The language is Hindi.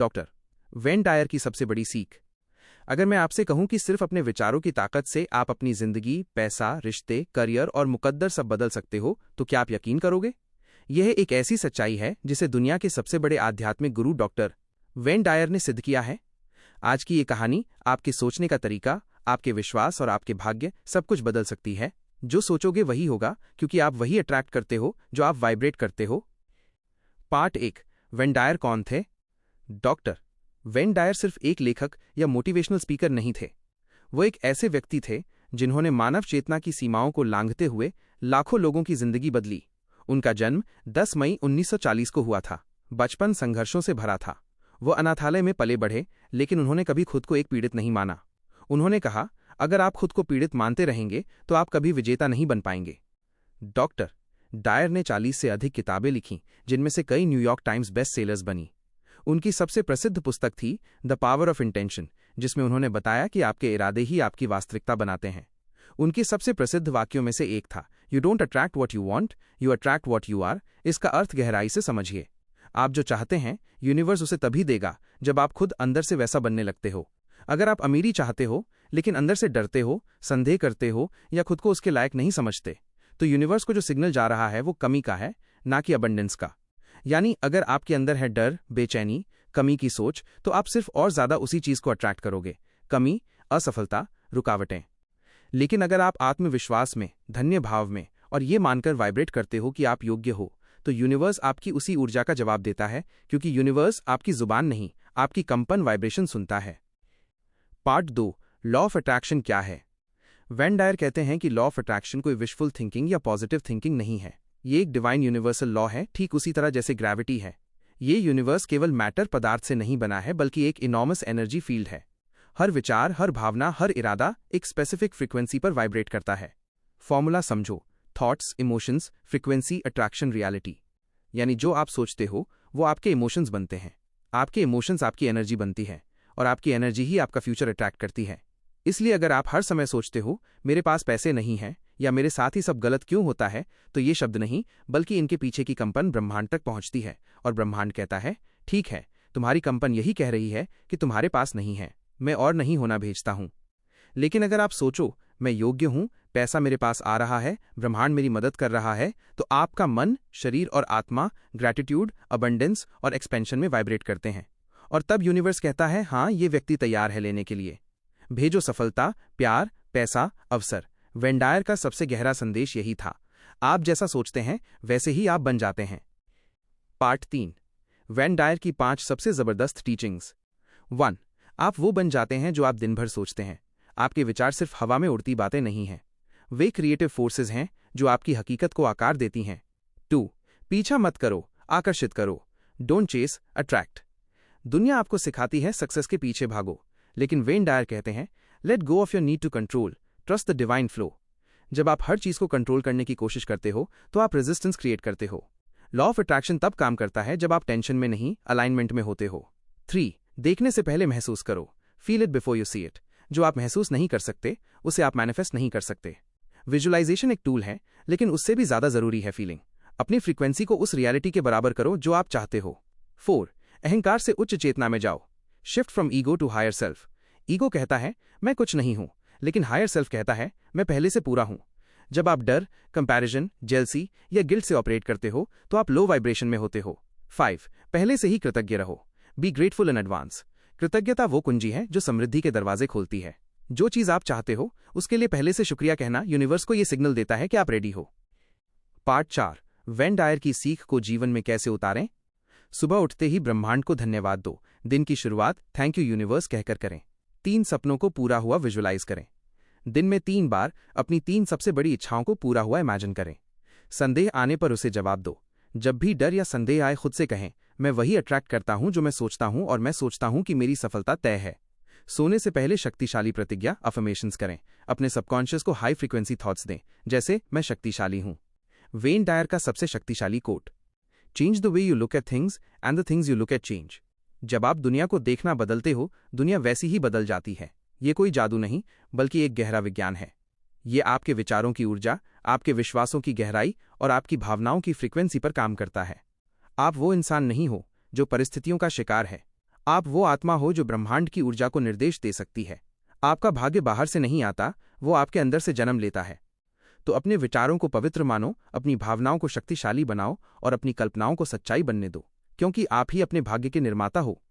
डॉक्टर वेन डायर की सबसे बड़ी सीख। अगर मैं आपसे कहूं कि सिर्फ अपने विचारों की ताकत से आप अपनी जिंदगी, पैसा, रिश्ते, करियर और मुकद्दर सब बदल सकते हो, तो क्या आप यकीन करोगे? यह एक ऐसी सच्चाई है जिसे दुनिया के सबसे बड़े आध्यात्मिक गुरु डॉक्टर वेन डायर ने सिद्ध किया है। आज की ये कहानी आपके सोचने का तरीका, आपके विश्वास और आपके भाग्य सब कुछ बदल सकती है। जो सोचोगे वही होगा, क्योंकि आप वही अट्रैक्ट करते हो जो आप वाइब्रेट करते हो। पार्ट 1। वेन डायर कौन थे? डॉक्टर वेन डायर सिर्फ एक लेखक या मोटिवेशनल स्पीकर नहीं थे। वो एक ऐसे व्यक्ति थे जिन्होंने मानव चेतना की सीमाओं को लांघते हुए लाखों लोगों की जिंदगी बदली। उनका जन्म 10 मई 1940 को हुआ था। बचपन संघर्षों से भरा था। वो अनाथालय में पले बढ़े, लेकिन उन्होंने कभी खुद को एक पीड़ित नहीं माना। उन्होंने कहा, अगर आप खुद को पीड़ित मानते रहेंगे तो आप कभी विजेता नहीं बन पाएंगे। डॉक्टर डायर ने 40 से अधिक किताबें लिखीं, जिनमें से कई न्यूयॉर्क टाइम्स बेस्ट सेलर्स बनी। उनकी सबसे प्रसिद्ध पुस्तक थी द पावर ऑफ इंटेंशन, जिसमें उन्होंने बताया कि आपके इरादे ही आपकी वास्तविकता बनाते हैं। उनकी सबसे प्रसिद्ध वाक्यों में से एक था, you don't attract what you want, you attract what you are. इसका अर्थ गहराई से समझिए। आप जो चाहते हैं, यूनिवर्स उसे तभी देगा जब आप खुद अंदर से वैसा बनने लगते हो। अगर आप अमीरी चाहते हो, लेकिन अंदर से डरते हो, संदेह करते हो या खुद को उसके लायक नहीं समझते, तो यूनिवर्स को जो सिग्नल जा रहा है वो कमी का है, ना कि अबंडेंस का। यानी अगर आपके अंदर है डर, बेचैनी, कमी की सोच, तो आप सिर्फ और ज्यादा उसी चीज को अट्रैक्ट करोगे, कमी, असफलता, रुकावटें। लेकिन अगर आप आत्मविश्वास में, धन्य भाव में और ये मानकर वाइब्रेट करते हो कि आप योग्य हो, तो यूनिवर्स आपकी उसी ऊर्जा का जवाब देता है, क्योंकि यूनिवर्स आपकी जुबान नहीं, आपकी कंपन वाइब्रेशन सुनता है। पार्ट 2। लॉ ऑफ अट्रैक्शन क्या है? वेन डायर कहते हैं कि लॉ ऑफ अट्रैक्शन कोई विशफुल थिंकिंग या पॉजिटिव थिंकिंग नहीं है। ये एक डिवाइन यूनिवर्सल लॉ है, ठीक उसी तरह जैसे ग्रेविटी है। ये यूनिवर्स केवल मैटर, पदार्थ से नहीं बना है, बल्कि एक इनॉर्मस एनर्जी फील्ड है। हर विचार, हर भावना, हर इरादा एक स्पेसिफिक फ्रीक्वेंसी पर वाइब्रेट करता है। फॉर्मूला समझो, thoughts, emotions, frequency, attraction, reality. यानी जो आप सोचते हो वो आपके इमोशंस बनते हैं, आपके इमोशंस आपकी एनर्जी बनती है, और आपकी एनर्जी ही आपका फ्यूचर अट्रैक्ट करती है। इसलिए अगर आप हर समय सोचते हो, मेरे पास पैसे नहीं हैं या मेरे साथ ही सब गलत क्यों होता है, तो ये शब्द नहीं, बल्कि इनके पीछे की कंपन ब्रह्मांड तक पहुंचती है, और ब्रह्मांड कहता है, ठीक है, तुम्हारी कंपन यही कह रही है कि तुम्हारे पास नहीं है, मैं और नहीं होना भेजता हूं। लेकिन अगर आप सोचो, मैं योग्य हूं, पैसा मेरे पास आ रहा है, ब्रह्मांड मेरी मदद कर रहा है, तो आपका मन, शरीर और आत्मा ग्रैटिट्यूड, अबंडेंस और एक्सपेंशन में वाइब्रेट करते हैं। और तब यूनिवर्स कहता है, हाँ, ये व्यक्ति तैयार है लेने के लिए। भेजो सफलता, प्यार, पैसा, अवसर। वेन डायर का सबसे गहरा संदेश यही था, आप जैसा सोचते हैं वैसे ही आप बन जाते हैं। पार्ट 3। वेन डायर की 5 सबसे जबरदस्त टीचिंग्स। 1। आप वो बन जाते हैं जो आप दिन भर सोचते हैं। आपके विचार सिर्फ हवा में उड़ती बातें नहीं हैं, वे क्रिएटिव फोर्सेस हैं जो आपकी हकीकत को आकार देती हैं। 2। पीछा मत करो, आकर्षित करो। Don't chase, attract. दुनिया आपको सिखाती है सक्सेस के पीछे भागो, लेकिन वेन डायर कहते हैं, let go of your need to control, trust the divine flow. जब आप हर चीज को कंट्रोल करने की कोशिश करते हो, तो आप रेजिस्टेंस क्रिएट करते हो। लॉ ऑफ अट्रैक्शन तब काम करता है जब आप टेंशन में नहीं, अलाइनमेंट में होते हो। 3। देखने से पहले महसूस करो, feel it before you see it. जो आप महसूस नहीं कर सकते, उसे आप मैनिफेस्ट नहीं कर सकते। विजुअलाइजेशन एक टूल है, लेकिन उससे भी ज्यादा जरूरी है फीलिंग। अपनी फ्रीक्वेंसी को उस रियलिटी के बराबर करो जो आप चाहते हो। 4। अहंकार से उच्च चेतना में जाओ, shift from ego to higher self. Ego कहता है, मैं कुछ नहीं हूं, लेकिन हायर सेल्फ कहता है, मैं पहले से पूरा हूं। जब आप डर, कंपैरिजन, जेलसी या गिल्ट से ऑपरेट करते हो, तो आप लो वाइब्रेशन में होते हो। 5। पहले से ही कृतज्ञ रहो, बी ग्रेटफुल इन एडवांस। कृतज्ञता वो कुंजी है जो समृद्धि के दरवाजे खोलती है। जो चीज आप चाहते हो, उसके लिए पहले से शुक्रिया कहना यूनिवर्स को यह सिग्नल देता है कि आप रेडी हो। पार्ट 4। वेन डायर की सीख को जीवन में कैसे उतारें? सुबह उठते ही ब्रह्मांड को धन्यवाद दो। दिन की शुरुआत थैंक यू यूनिवर्स कहकर करें। 3 सपनों को पूरा हुआ विजुअलाइज करें। दिन में 3 बार अपनी 3 सबसे बड़ी इच्छाओं को पूरा हुआ इमेजिन करें। संदेह आने पर उसे जवाब दो। जब भी डर या संदेह आए, खुद से कहें, मैं वही अट्रैक्ट करता हूं जो मैं सोचता हूं, और मैं सोचता हूं कि मेरी सफलता तय है। सोने से पहले शक्तिशाली प्रतिज्ञा, अफर्मेशंस करें। अपने सबकॉन्शियस को हाई फ्रीक्वेंसी थॉट्स दें, जैसे मैं शक्तिशाली हूं। वेन डायर का सबसे शक्तिशाली quote, change the way you look at things and the things you look at change. जब आप दुनिया को देखना बदलते हो, दुनिया वैसी ही बदल जाती है। ये कोई जादू नहीं, बल्कि एक गहरा विज्ञान है। ये आपके विचारों की ऊर्जा, आपके विश्वासों की गहराई और आपकी भावनाओं की फ्रीक्वेंसी पर काम करता है। आप वो इंसान नहीं हो जो परिस्थितियों का शिकार है, आप वो आत्मा हो जो ब्रह्मांड की ऊर्जा को निर्देश दे सकती है। आपका भाग्य बाहर से नहीं आता, वो आपके अंदर से जन्म लेता है। तो अपने विचारों को पवित्र मानो, अपनी भावनाओं को शक्तिशाली बनाओ और अपनी कल्पनाओं को सच्चाई बनने दो, क्योंकि आप ही अपने भाग्य के निर्माता हो।